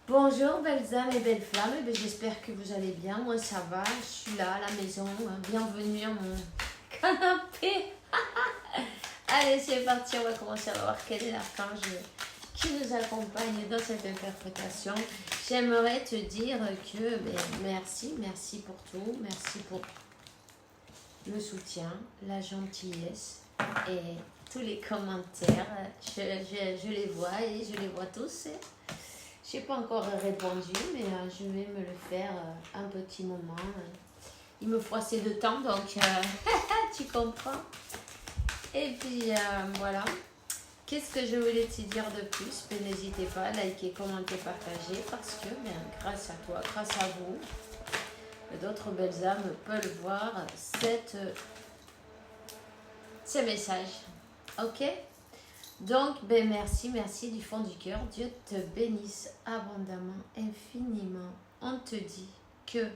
Bonjour belles âmes et belles flammes, eh bien, j'espère que vous allez bien, moi ça va, je suis là à la maison, bienvenue à mon canapé. Allez c'est parti, on va commencer à voir quel est l'archange qui nous accompagne dans cette interprétation. J'aimerais te dire que merci pour tout, merci pour le soutien, la gentillesse et tous les commentaires, je les vois et je les vois tous. Je n'ai pas encore répondu, mais je vais me le faire un petit moment. Il me faut assez de temps, donc tu comprends. Et puis voilà. Qu'est-ce que je voulais te dire de plus? Ben, n'hésitez pas à liker, commenter, partager, parce que grâce à toi, grâce à vous, d'autres belles âmes peuvent voir ces messages. Ok? Donc, merci du fond du cœur. Dieu te bénisse abondamment, infiniment. On te dit que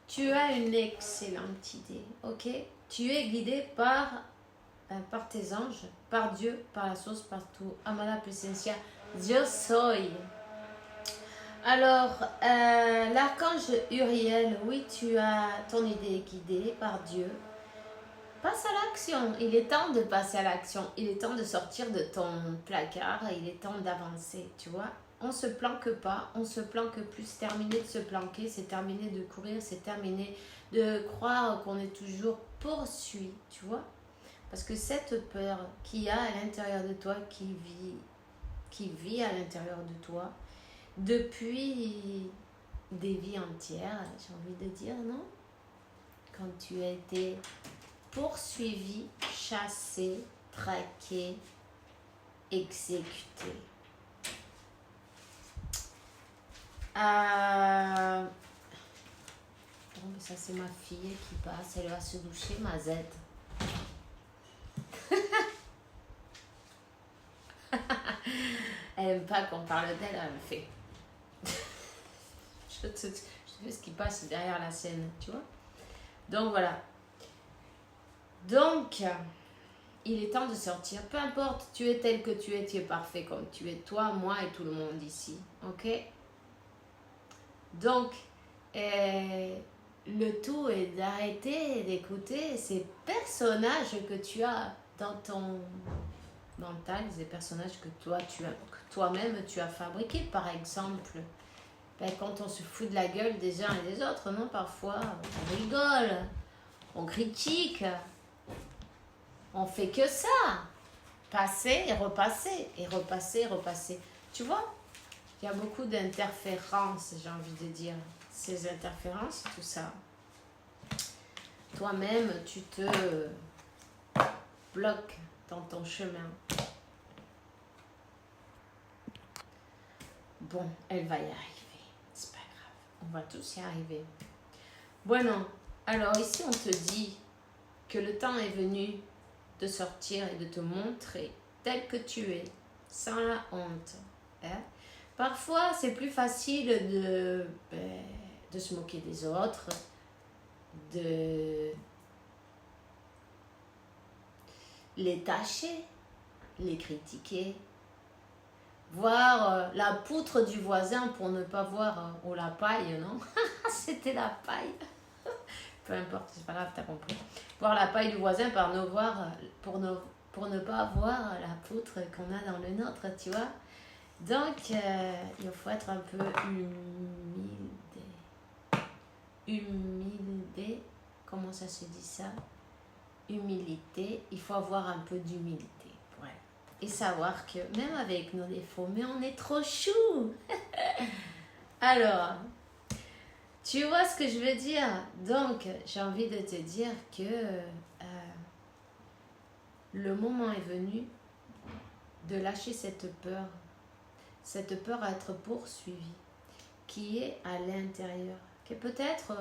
tu as une excellente idée, ok? Tu es guidé par tes anges, par Dieu, par la source, partout. Amada presencia, Dieu soy. Alors, l'archange Uriel, oui, tu as ton idée guidée par Dieu. Passe à l'action, il est temps de passer à l'action, il est temps de sortir de ton placard, il est temps d'avancer, tu vois. On se planque pas, on se planque plus, c'est terminé de se planquer, c'est terminé de courir, c'est terminé de croire qu'on est toujours poursuivi, tu vois. Parce que cette peur qu'il y a à l'intérieur de toi, qui vit à l'intérieur de toi, depuis des vies entières, j'ai envie de dire, non? Quand tu as été poursuivi, chassé, traqué, exécuté. Bon, mais ça c'est ma fille qui passe, elle va se doucher, ma Z. Elle aime pas qu'on parle d'elle, elle me fait. je sais ce qui passe derrière la scène, tu vois. Donc voilà. Donc, il est temps de sortir. Peu importe, tu es tel que tu es parfait comme tu es, toi, moi et tout le monde ici. Ok? Donc, le tout est d'arrêter d'écouter ces personnages que tu as dans ton mental, ces personnages que toi-même tu as fabriqués, par exemple. Ben, quand on se fout de la gueule des uns et des autres, non, parfois, on rigole, on critique, on fait que ça. Passer et repasser, et repasser, et repasser. Tu vois, il y a beaucoup d'interférences, j'ai envie de dire. Ces interférences, tout ça. Toi-même, tu te bloques dans ton chemin. Bon, elle va y arriver. C'est pas grave. On va tous y arriver. Bueno, alors ici, on te dit que le temps est venu de sortir et de te montrer tel que tu es, sans la honte. Hein? Parfois, c'est plus facile de se moquer des autres, de les tâcher, les critiquer, voir la poutre du voisin pour ne pas voir, ou la paille, non? C'était la paille. Peu importe, c'est pas grave, t'as compris. Voir la paille du voisin pour ne pas voir la poutre qu'on a dans le nôtre, tu vois. Donc, il faut être un peu humilité. Comment ça se dit ça? Humilité. Il faut avoir un peu d'humilité. Ouais. Et savoir que même avec nos défauts, mais on est trop chou. Alors, tu vois ce que je veux dire? Donc, j'ai envie de te dire que le moment est venu de lâcher cette peur à être poursuivi, qui est à l'intérieur, que peut-être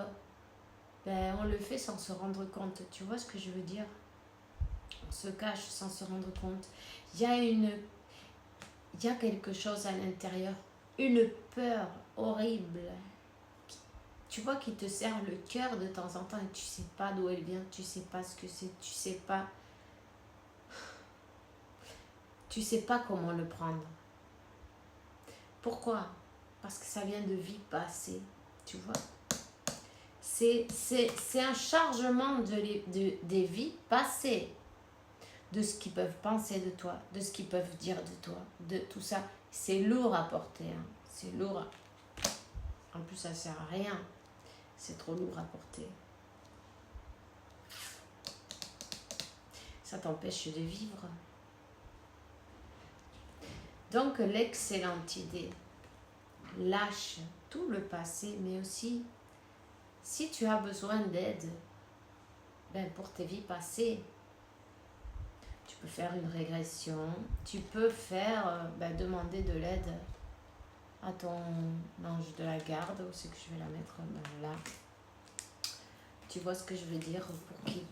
on le fait sans se rendre compte. Tu vois ce que je veux dire? On se cache sans se rendre compte. Il y a quelque chose à l'intérieur, une peur horrible, tu vois, qui te serre le cœur de temps en temps et tu sais pas d'où elle vient, tu sais pas ce que c'est, tu sais pas comment le prendre. Pourquoi? parce que ça vient de vie passée, tu vois. C'est un chargement des vies passées, de ce qu'ils peuvent penser de toi, de ce qu'ils peuvent dire de toi, de tout ça. C'est lourd à porter, hein. C'est lourd. En plus, ça sert à rien. C'est trop lourd à porter. Ça t'empêche de vivre. Donc, l'excellente idée, lâche tout le passé, mais aussi, si tu as besoin d'aide, ben pour tes vies passées, tu peux faire une régression, tu peux faire, demander de l'aide à ton ange de la garde, où c'est que je vais la mettre là. Tu vois ce que je veux dire, pour qu'il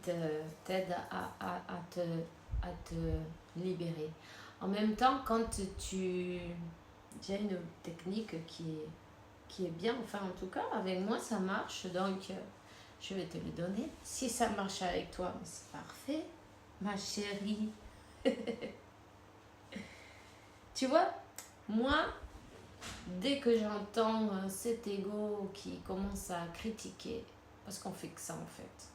t'aide à te libérer. En même temps, quand j'ai une technique qui est bien, enfin en tout cas avec moi ça marche, donc je vais te le donner. Si ça marche avec toi, c'est parfait, ma chérie. Tu vois, moi, dès que j'entends cet ego qui commence à critiquer, parce qu'on fait que ça en fait,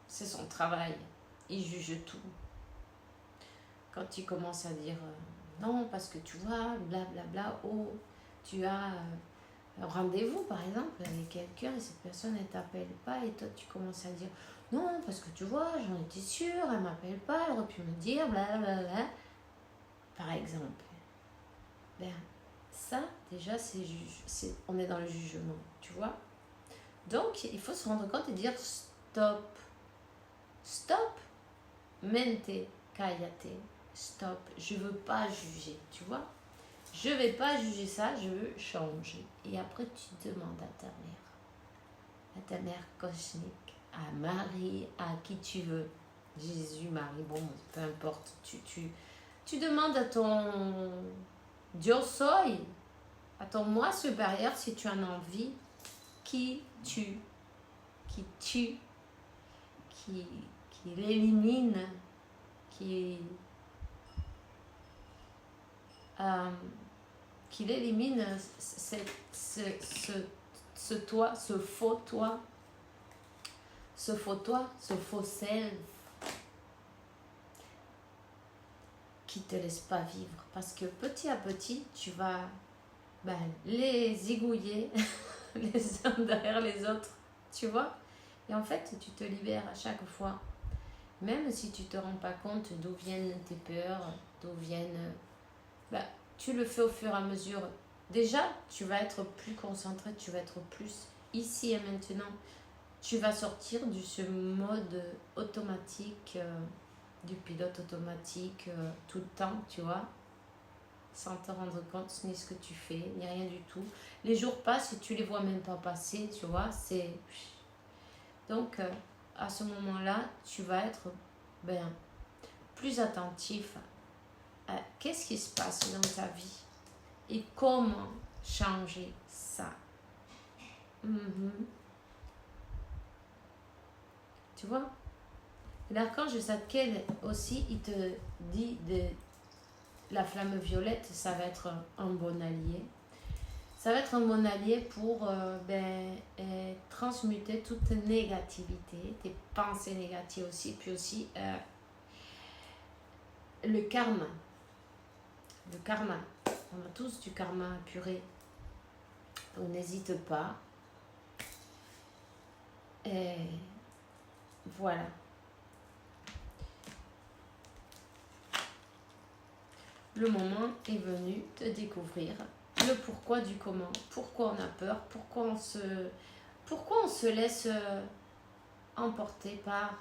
c'est son travail, il juge tout. Quand il commence à dire non, parce que tu vois, blablabla, oh, tu as rendez-vous par exemple avec quelqu'un et cette personne ne t'appelle pas et toi tu commences à dire non, parce que tu vois, j'en étais sûre, elle ne m'appelle pas, elle aurait pu me dire blablabla, par exemple. Ben, ça, déjà, on est dans le jugement, tu vois. Donc, il faut se rendre compte et dire stop. Stop. Mente, callate. Stop. Je ne veux pas juger, tu vois. Je ne vais pas juger ça, je veux changer. Et après, tu demandes à ta mère cosmique, à Marie, à qui tu veux. Jésus, Marie, bon, peu importe. Tu demandes à ton Dieu soy, à ton moi supérieur, si tu en as envie, qui l'élimine, qui l'élimine ce toi, ce faux toi, ce faux self qui te laisse pas vivre. Parce que petit à petit, tu vas les zigouiller les uns derrière les autres, tu vois. Et en fait, tu te libères à chaque fois. Même si tu te rends pas compte d'où viennent tes peurs, d'où viennent... tu le fais au fur et à mesure. Déjà, tu vas être plus concentré, tu vas être plus ici et maintenant. Tu vas sortir de ce mode automatique, du pilote automatique tout le temps, tu vois, sans te rendre compte ni ce que tu fais, ni rien du tout. Les jours passent et tu les vois même pas passer, tu vois, c'est... Donc, à ce moment-là, tu vas être plus attentif à qu'est-ce qui se passe dans ta vie et comment changer ça. Tu vois, l'archange Zadkiel aussi, il te dit de la flamme violette, ça va être un bon allié. Ça va être un bon allié pour transmuter toute négativité, tes pensées négatives aussi, puis aussi le karma. Le karma. On a tous du karma à purer. Donc n'hésite pas. Et voilà. Le moment est venu de découvrir le pourquoi du comment. Pourquoi on a peur, pourquoi on se laisse emporter par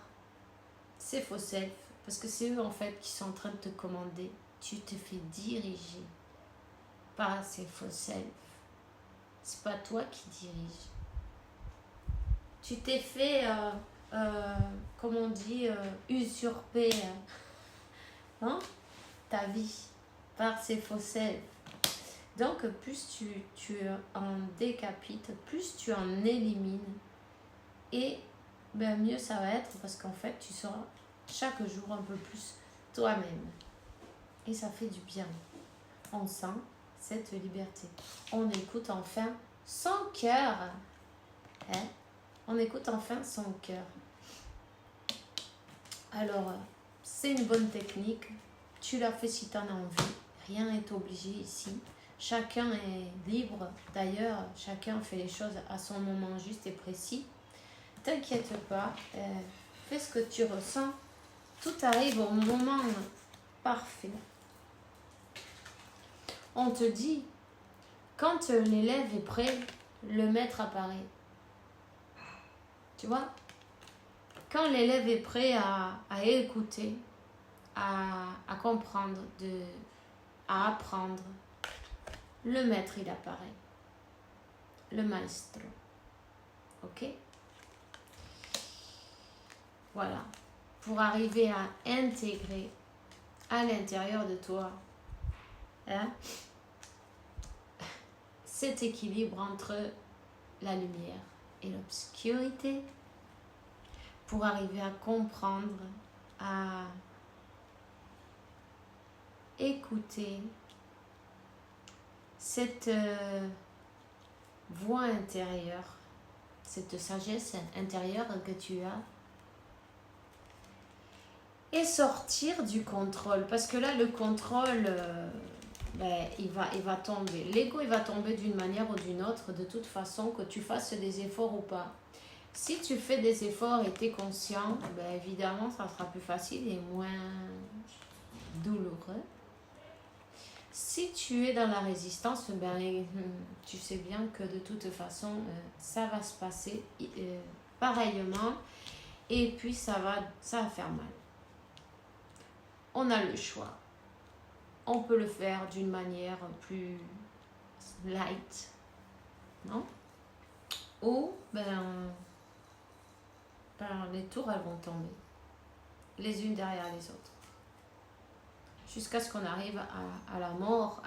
ces faux selfs. Parce que c'est eux en fait qui sont en train de te commander. Tu te fais diriger par ces faux selfs. C'est pas toi qui dirige. Tu t'es fait, comment on dit, usurper ta vie par ces faux selfs. Donc, plus tu en décapites, plus tu en élimines. Et mieux ça va être parce qu'en fait, tu seras chaque jour un peu plus toi-même. Et ça fait du bien. On sent, cette liberté. On écoute enfin son cœur. Hein? On écoute enfin son cœur. Alors, c'est une bonne technique. Tu la fais si tu en as envie. Rien n'est obligé ici. Chacun est libre. D'ailleurs, chacun fait les choses à son moment juste et précis. T'inquiète pas. Fais ce que tu ressens. Tout arrive au moment parfait. On te dit, quand l'élève est prêt, le maître apparaît. Tu vois? Quand l'élève est prêt à écouter, à comprendre, à apprendre, le maître, il apparaît. Le maestro. Ok? Voilà. Pour arriver à intégrer à l'intérieur de toi cet équilibre entre la lumière et l'obscurité, pour arriver à comprendre, à écouter cette voix intérieure, cette sagesse intérieure que tu as, et sortir du contrôle. Parce que là, le contrôle, il va tomber. L'ego, il va tomber d'une manière ou d'une autre, de toute façon, que tu fasses des efforts ou pas. Si tu fais des efforts et tu es conscient, évidemment, ça sera plus facile et moins douloureux. Si tu es dans la résistance, tu sais bien que de toute façon, ça va se passer pareillement et puis ça va faire mal. On a le choix. On peut le faire d'une manière plus light, non? Ou, les tours, elles vont tomber, les unes derrière les autres, jusqu'à ce qu'on arrive à la mort,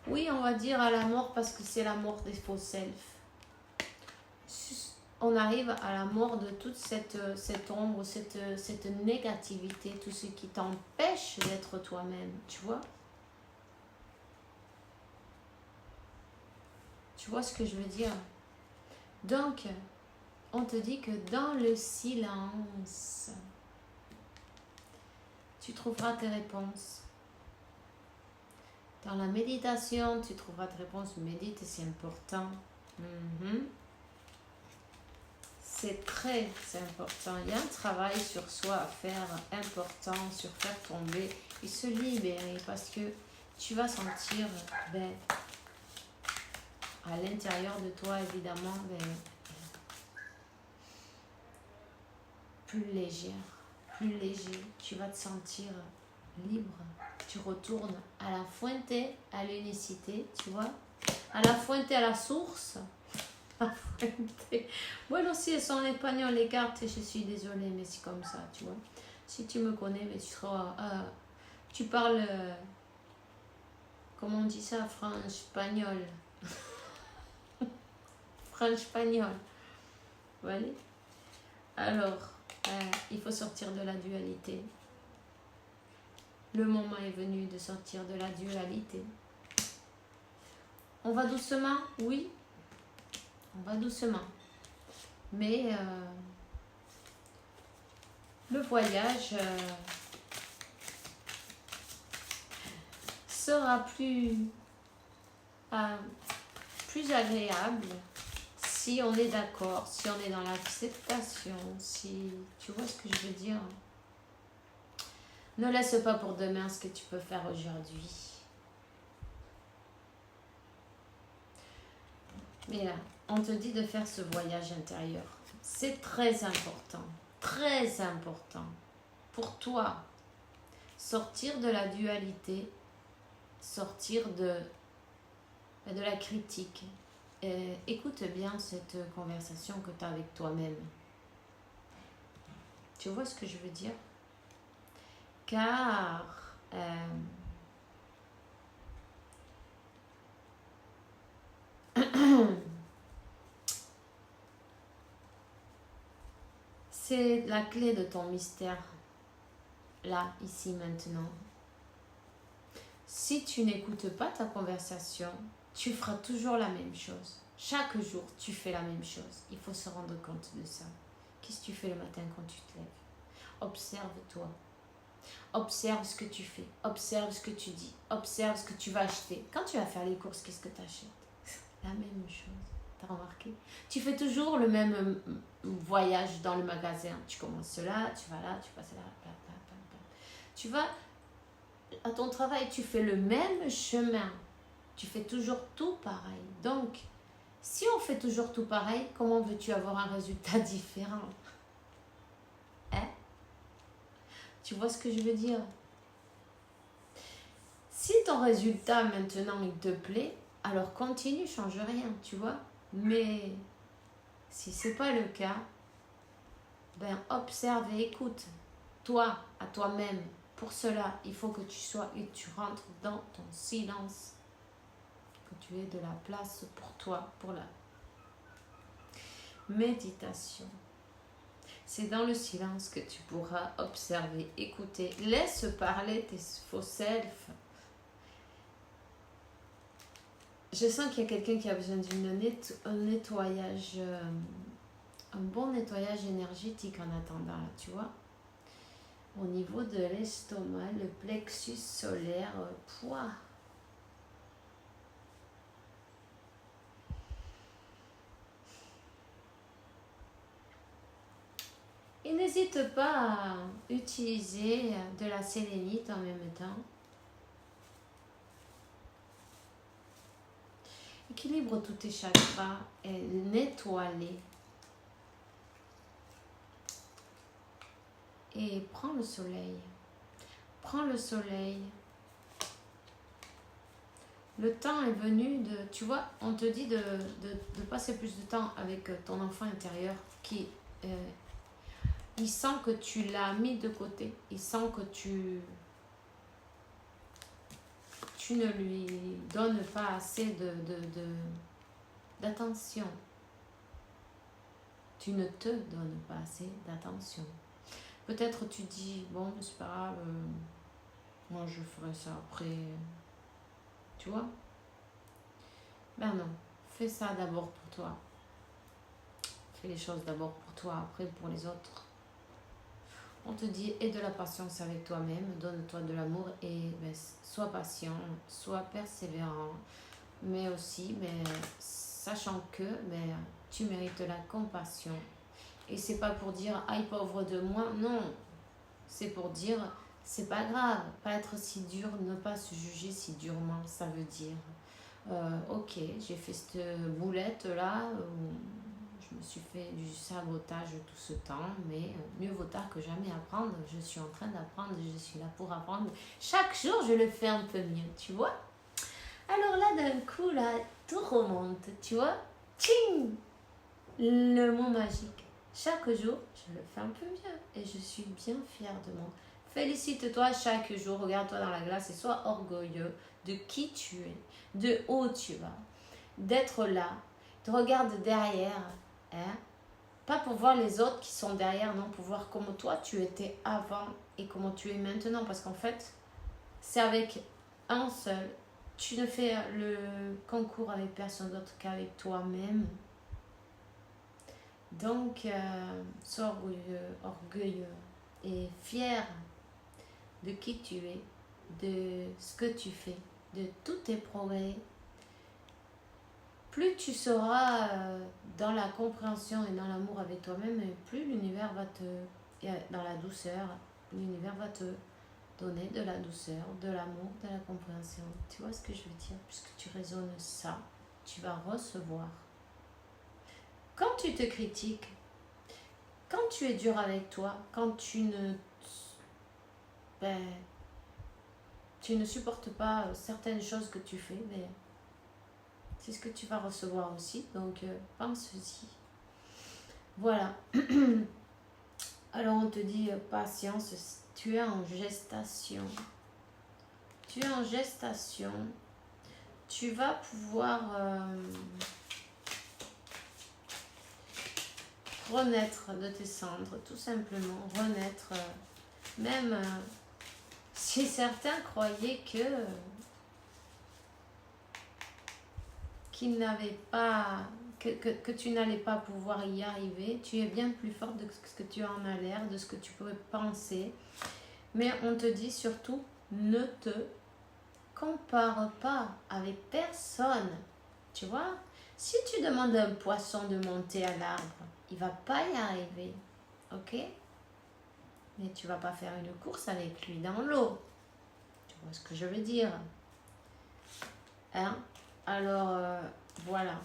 Oui, on va dire à la mort parce que c'est la mort des faux self. On arrive à la mort de toute cette ombre, cette négativité, tout ce qui t'empêche d'être toi-même, tu vois? Tu vois ce que je veux dire? Donc, on te dit que dans le silence, tu trouveras tes réponses. Dans la méditation, tu trouveras tes réponses. Médite, c'est important. C'est très important. Il y a un travail sur soi à faire important, sur faire tomber et se libérer, parce que tu vas sentir à l'intérieur de toi, évidemment, plus légère, plus léger. Tu vas te sentir libre. Tu retournes à la fuente, à l'unicité, tu vois, à la fuente, à la source. La fuente. Bueno, si elles sont en espagnol, les cartes, je suis désolée, mais c'est comme ça, tu vois. Si tu me connais, mais tu seras... tu parles... comment on dit ça? Franc-espagnol. Franc-espagnol. Voilà. Alors, il faut sortir de la dualité. Le moment est venu de sortir de la dualité. On va doucement? Oui. On va doucement. Mais le voyage sera plus agréable si on est d'accord, si on est dans l'acceptation, si tu vois ce que je veux dire. Ne laisse pas pour demain ce que tu peux faire aujourd'hui. Mais là, on te dit de faire ce voyage intérieur. C'est très important pour toi. Sortir de la dualité, sortir de la critique. Écoute bien cette conversation que tu as avec toi-même. Tu vois ce que je veux dire? Car c'est la clé de ton mystère, là, ici, maintenant. si tu n'écoutes pas ta conversation, tu feras toujours la même chose. Chaque jour, tu fais la même chose. Il faut se rendre compte de ça. Qu'est-ce que tu fais le matin quand tu te lèves? Observe-toi. Observe ce que tu fais. Observe ce que tu dis. Observe ce que tu vas acheter. Quand tu vas faire les courses, qu'est-ce que tu achètes? La même chose. T'as remarqué? Tu fais toujours le même voyage dans le magasin. Tu commences là, tu vas là, tu passes là. Bla, bla, bla, bla. Tu vas à ton travail, tu fais le même chemin. Tu fais toujours tout pareil. Donc, si on fait toujours tout pareil, comment veux-tu avoir un résultat différent? Hein? Tu vois ce que je veux dire? Si ton résultat maintenant il te plaît, alors continue, change rien, tu vois. Mais si c'est pas le cas, ben observe et écoute. Toi, à toi-même. Pour cela, il faut que tu sois et tu rentres dans ton silence. Que tu aies de la place pour toi, pour la méditation. C'est dans le silence que tu pourras observer, écouter. Laisse parler tes faux self. Je sens qu'il y a quelqu'un qui a besoin d'un nettoyage, un bon nettoyage énergétique en attendant, tu vois. Au niveau de l'estomac, le plexus solaire, poids. Et n'hésite pas à utiliser de la sélénite en même temps. Équilibre tous tes chakras et nettoie-les. Et prends le soleil. Prends le soleil. Le temps est venu de... Tu vois, on te dit de passer plus de temps avec ton enfant intérieur qui... il sent que tu l'as mis de côté. Il sent que tu ne lui donnes pas assez d'attention. Tu ne te donnes pas assez d'attention. Peut-être tu dis, bon, c'est pas grave, moi je ferai ça après. Tu vois? Ben non, fais ça d'abord pour toi. Fais les choses d'abord pour toi, après pour les autres. On te dit, aie de la patience avec toi-même, donne-toi de l'amour et ben, sois patient, sois persévérant, mais aussi, sachant que tu mérites la compassion. Et c'est pas pour dire, aïe pauvre de moi, non. C'est pour dire, c'est pas grave, pas être si dur, ne pas se juger si durement. Ça veut dire, ok, j'ai fait cette boulette là, je me suis fait du sabotage tout ce temps, mais mieux vaut tard que jamais apprendre. Je suis en train d'apprendre, je suis là pour apprendre. Chaque jour, je le fais un peu mieux, tu vois. Alors là, d'un coup, là, tout remonte, tu vois. Tching! Le mot magique. Chaque jour, je le fais un peu mieux et je suis bien fière de moi. Félicite-toi chaque jour, regarde-toi dans la glace et sois orgueilleux de qui tu es, de où tu vas, d'être là, te regarde derrière, hein? Pas pour voir les autres qui sont derrière, non, pour voir comment toi tu étais avant et comment tu es maintenant, parce qu'en fait, c'est avec un seul. Tu ne fais le concours avec personne d'autre qu'avec toi-même. Donc, sois orgueilleux et fier de qui tu es, de ce que tu fais, de tous tes progrès. Plus tu seras dans la compréhension et dans l'amour avec toi-même, plus l'univers va dans la douceur, l'univers va te donner de la douceur, de l'amour, de la compréhension. Tu vois ce que je veux dire? Puisque tu raisonnes ça, tu vas recevoir. Quand tu te critiques, quand tu es dur avec toi, quand tu ne supportes pas certaines choses que tu fais, c'est ce que tu vas recevoir aussi. Donc, pense-y. Voilà. Alors, on te dit patience, tu es en gestation. Tu es en gestation. Tu vas pouvoir renaître de tes cendres, tout simplement. Renaître, même si certains croyaient que qu'il n'avait pas, que tu n'allais pas pouvoir y arriver. Tu es bien plus forte de ce que tu en as l'air, de ce que tu pourrais penser. Mais on te dit surtout, ne te compare pas avec personne. Tu vois? Si tu demandes à un poisson de monter à l'arbre, il va pas y arriver. Ok? Mais tu vas pas faire une course avec lui dans l'eau. Tu vois ce que je veux dire? Hein? Alors, voilà.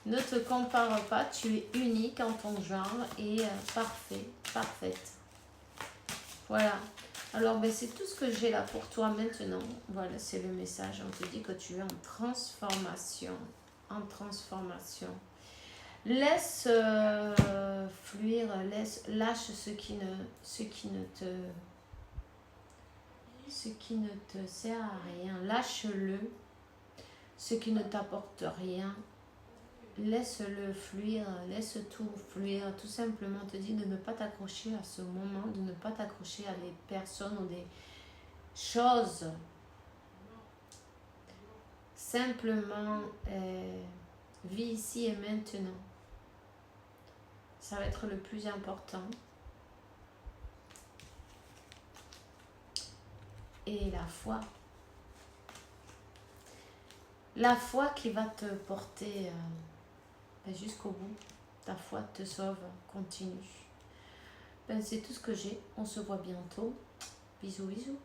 Ne te compare pas, tu es unique en ton genre et parfait, parfaite. Voilà. Alors, ben, c'est tout ce que j'ai là pour toi maintenant. Voilà, c'est le message. On te dit que tu es en transformation. En transformation. Laisse fluir, lâche ce qui ne te sert à rien. Lâche-le. Ce qui ne t'apporte rien. Laisse-le fluir, laisse tout fluir. Tout simplement, on te dit de ne pas t'accrocher à ce moment, de ne pas t'accrocher à des personnes ou des choses. Simplement, vis ici et maintenant. Ça va être le plus important. Et la foi. La foi qui va te porter jusqu'au bout. Ta foi te sauve. Continue. Ben, c'est tout ce que j'ai. On se voit bientôt. Bisous, bisous.